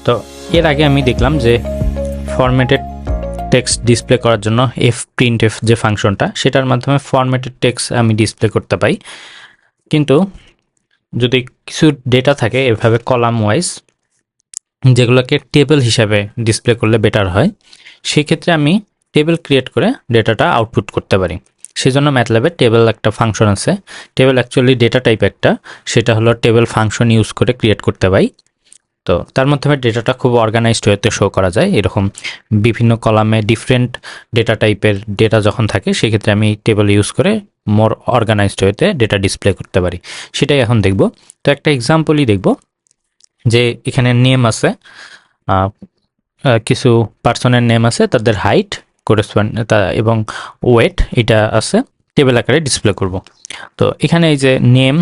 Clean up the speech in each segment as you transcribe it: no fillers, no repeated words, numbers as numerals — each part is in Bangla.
তো এর আগে আমি দেখলাম যে ফরম্যাটেড টেক্সট ডিসপ্লে করার জন্য printf যে ফাংশনটা, সেটার মাধ্যমে ফরম্যাটেড টেক্সট আমি ডিসপ্লে করতে পাই। কিন্তু যদি কিছু ডেটা থাকে এভাবে কলাম ওয়াইজ, যেগুলোকে টেবিল হিসাবে ডিসপ্লে করলে বেটার হয়, সেক্ষেত্রে আমি টেবিল ক্রিয়েট করে ডেটাটা আউটপুট করতে পারি। সেজন্য ম্যাথল্যাবে টেবিল একটা ফাংশন আছে। টেবিল অ্যাকচুয়ালি ডেটা টাইপ একটা, সেটা হলো টেবিল ফাংশন ইউজ করে ক্রিয়েট করতে পারি। তো তার মাধ্যমে ডেটাটা খুব অর্গানাইজড ওয়েতে শো করা যায়। এরকম বিভিন্ন কলামে ডিফারেন্ট ডেটা টাইপের ডেটা যখন থাকে, সেক্ষেত্রে আমি টেবিল ইউজ করে মোর অর্গানাইজড ওয়েতে ডেটা ডিসপ্লে করতে পারি। সেটাই এখন দেখব। তো একটা এক্সাম্পলই দেখব, যে এখানে নেম আছে, কিছু পার্সনের নেম আছে, তাদের হাইট করেসপন্ড এবং ওয়েট এটা আছে, টেবিল আকারে ডিসপ্লে করব। তো এখানে এই যে নেম,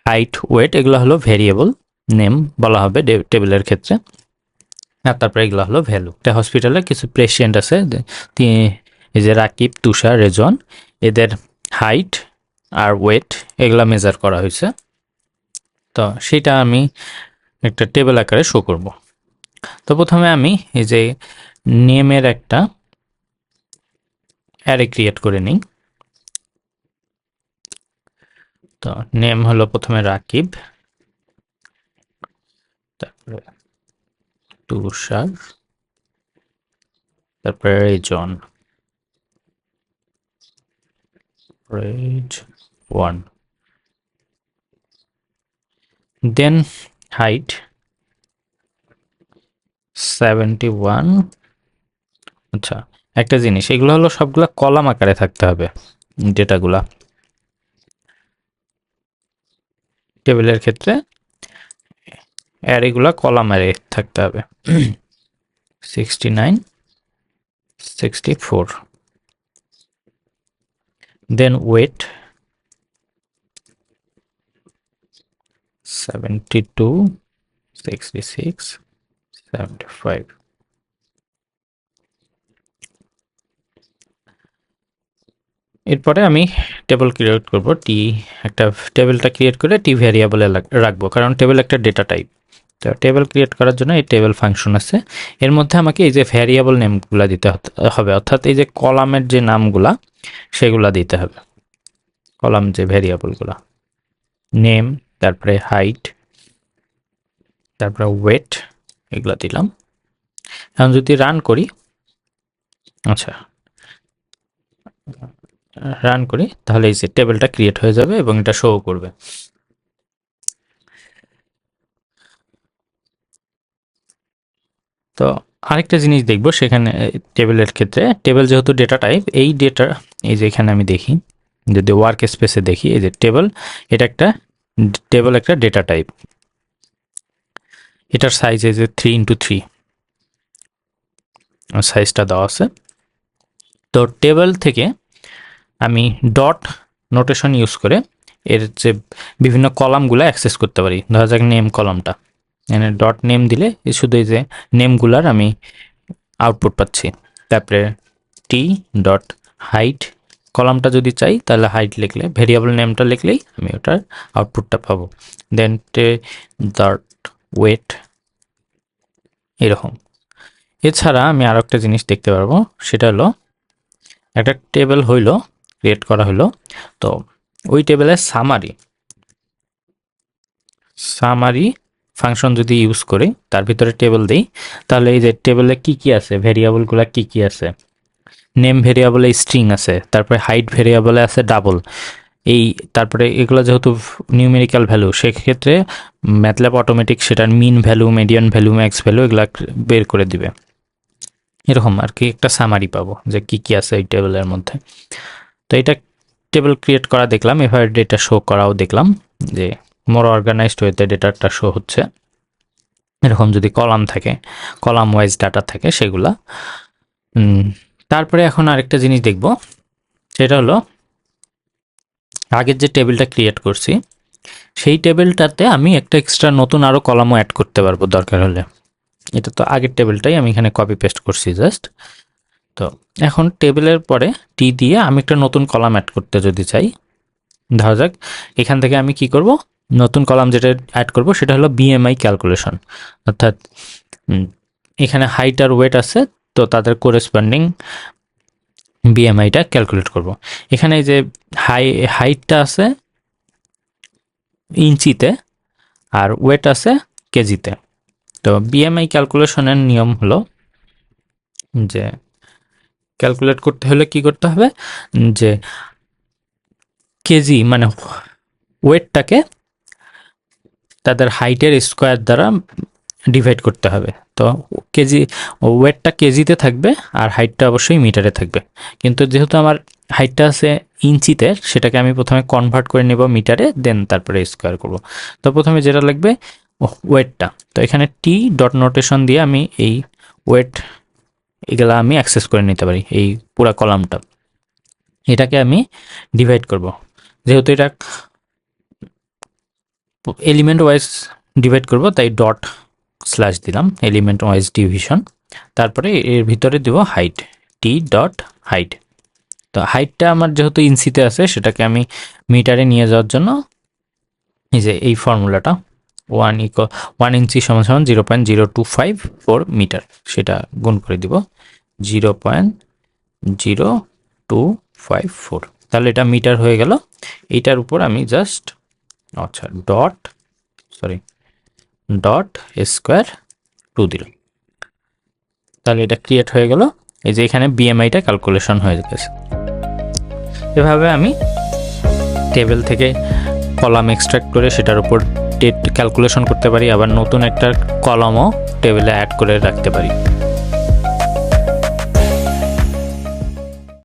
হাইট, ওয়েট এগুলো হলো ভেরিয়েবল, নেম বলা হবে টেবিলের ক্ষেত্রে, আর তারপরে এগুলো হলো ভ্যালু। একটা হসপিটালে কিছু পেশেন্ট আছে, এই যে রাকিব, তুষার, রেজন, এদের হাইট আর ওয়েট এগুলা মেজার করা হয়েছে। তো সেটা আমি একটা টেবিল আকারে শো করব। তো প্রথমে আমি এই যে নেমের একটা অ্যারে ক্রিয়েট করে নিই। তো নেম হলো প্রথমে রাকিব, তারপরে তুষার, তারপরে রেজন, রেজ 1, দেন হাইট 71। আচ্ছা, একটা জিনিস, এগুলো হলো সবগুলা কলাম আকারে থাকতে হবে ডেটাগুলা। টেবিলের ক্ষেত্রে অ্যারেগুলা কলাম অ্যারে থাকতে হবে। 69, 64, দেন ওয়েট 72, 66, 75। এরপরে আমি টেবিল ক্রিয়েট করব, একটা টেবিলটা ক্রিয়েট করে টি ভ্যারিয়েবলে রাখবো, কারণ টেবিল একটা ডেটা টাইপ। তো টেবিল ক্রিয়েট করার জন্য এই টেবিল ফাংশন আছে। এর মধ্যে আমাকে এই যে ভ্যারিয়েবল নেমগুলো দিতে হবে, অর্থাৎ এই যে কলামের যে নামগুলা সেগুলা দিতে হবে। কলাম যে ভ্যারিয়েবলগুলা, নেম, তারপরে হাইট, তারপরে ওয়েট, এগুলা দিলাম। এখন যদি রান করি, আচ্ছা রান করি, তাহলে এই যে টেবিলটা ক্রিয়েট হয়ে যাবে এবং এটা শো করবে। তো আরেকটা জিনিস দেখব সেখানে, টেবিলের ক্ষেত্রে টেবিল যেহেতু ডেটা টাইপ, এই ডেটা, এই যে এখানে আমি দেখি, যদি ওয়ার্ক স্পেসে দেখি, এই যে টেবিল, এটা একটা টেবিল, একটা ডেটা টাইপ। এটার সাইজ এই যে 3x3 সাইজটা দেওয়া আছে। তো টেবিল থেকে আমি ডট নোটেশন ইউজ করে এর যে বিভিন্ন কলামগুলো অ্যাক্সেস করতে পারি। ধরা যাক নেম কলামটা, এখানে ডট নেম দিলে শুধু এই যে নেমগুলার আমি আউটপুট পাচ্ছি। তারপরে টি ডট হাইট কলামটা যদি চাই, তাহলে হাইট লিখলে, ভেরিয়েবল নেমটা লিখলেই আমি ওটার আউটপুটটা পাবো। দেন টে ডট ওয়েট, এরকম। এছাড়া আমি আরও একটা জিনিস দেখতে পারবো, সেটা হলো একটা টেবিল হইলো, ক্রিয়েট করা হলো, তো ওই টেবিলের সামারি ফাংশন যদি ইউজ করি, তার ভিতরে টেবিল দিই, তাহলে এই যে টেবিলে কি কি আছে, ভেরিয়েবলগুলো কি কি আছে, নেম ভেরিয়েবলে স্ট্রিং আছে, তারপরে হাইট ভেরিয়েবলে আছে ডাবল, এই তারপরে এগুলো যেহেতু নিউমেরিক্যাল ভ্যালু, সেক্ষেত্রে ম্যাথল্যাব অটোমেটিক সেটার mean value, median value, max value এগুলো বের করে দিবে। এরকম আর কি একটা সামারি পাবো যে কি কি আছে এই টেবিলের মধ্যে। তো এটা টেবিল ক্রিয়েট করা দেখলাম, এভাবে ডেটা শো করাও দেখলাম, যে মোর অর্গানাইজড ওয়েতে ডেটাটা শো হচ্ছে। এরকম যদি কলাম থাকে, কলাম ওয়াইজ ডাটা থাকে সেগুলা। তারপরে এখন আরেকটা জিনিস দেখব, সেটা হলো আগের যে টেবিলটা ক্রিয়েট করছি, সেই টেবিলটাতে আমি একটা এক্সট্রা নতুন আরও কলামও অ্যাড করতে পারবো দরকার হলে। এটা তো আগের টেবিলটাই আমি এখানে কপি পেস্ট করছি জাস্ট। তো এখন টেবিলের পরে টি দিয়ে আমি একটা নতুন কলাম অ্যাড করতে যদি চাই, ধরা যাক এখান থেকে আমি কি করব, নতুন কলাম যেটা অ্যাড করব সেটা হলো বিএমআই ক্যালকুলেশন, অর্থাৎ এখানে হাইট আর ওয়েট আছে, তো তাদের কোরেসপন্ডিং বিএমআইটা ক্যালকুলেট করব। এখানে যে হাইটটা আছে ইঞ্চিতে আর ওয়েট আছে কেজিতে। তো বিএমআই ক্যালকুলেশনের নিয়ম হলো যে ক্যালকুলেট করতে হলে কি করতে হবে, যে কেজি মানে ওয়েটটাকে তাদের হাইটের স্কোয়ার দ্বারা ডিভাইড করতে হবে। তো কেজি ওয়েটটা কেজিতে থাকবে আর হাইটটা অবশ্যই মিটারে থাকবে, কিন্তু যেহেতু আমার হাইটটা আছে ইঞ্চিতে, সেটাকে আমি প্রথমে কনভার্ট করে নেব মিটারে, দেন তারপরে স্কোয়ার করব। তো প্রথমে যেটা লাগবে ওয়েটটা, তো এখানে টি ডট নোটেশন দিয়ে আমি এই ওয়েট এগুলা আমি অ্যাক্সেস করে নিতে পারি, এই পুরা কলামটা। এটাকে আমি ডিভাইড করব, যেহেতু এটা এলিমেন্ট ওয়াইজ ডিভাইড করব, তাই ডট স্ল্যাশ দিলাম এলিমেন্ট ওয়াইজ ডিভিশন। তারপরে এর ভিতরে দেব হাইট, টি ডট হাইট। তো হাইটটা আমার যেহেতু ইঞ্চিতে আছে, সেটাকে আমি মিটারে নিয়ে যাওয়ার জন্য এই যে এই ফর্মুলাটা 1 ইঞ্চি সমান 0.0254 মিটার, সেটা গুণ করে দিব 0.0254, তাহলে এটা মিটার হয়ে গেল। এইটার উপর আমি জাস্ট ডট স্কোয়ার 2 দিলাম, তাহলে এটা ক্রিয়েট হয়ে গেল। এই যে এখানে বিএমআইটা ক্যালকুলেশন হয়ে গেছে। এভাবে আমি টেবিল থেকে কলাম এক্সট্রাক্ট করে সেটার উপর ডেট ক্যালকুলেশন করতে পারি, আবার নতুন একটা কলামও টেবিলে অ্যাড করে রাখতে পারি।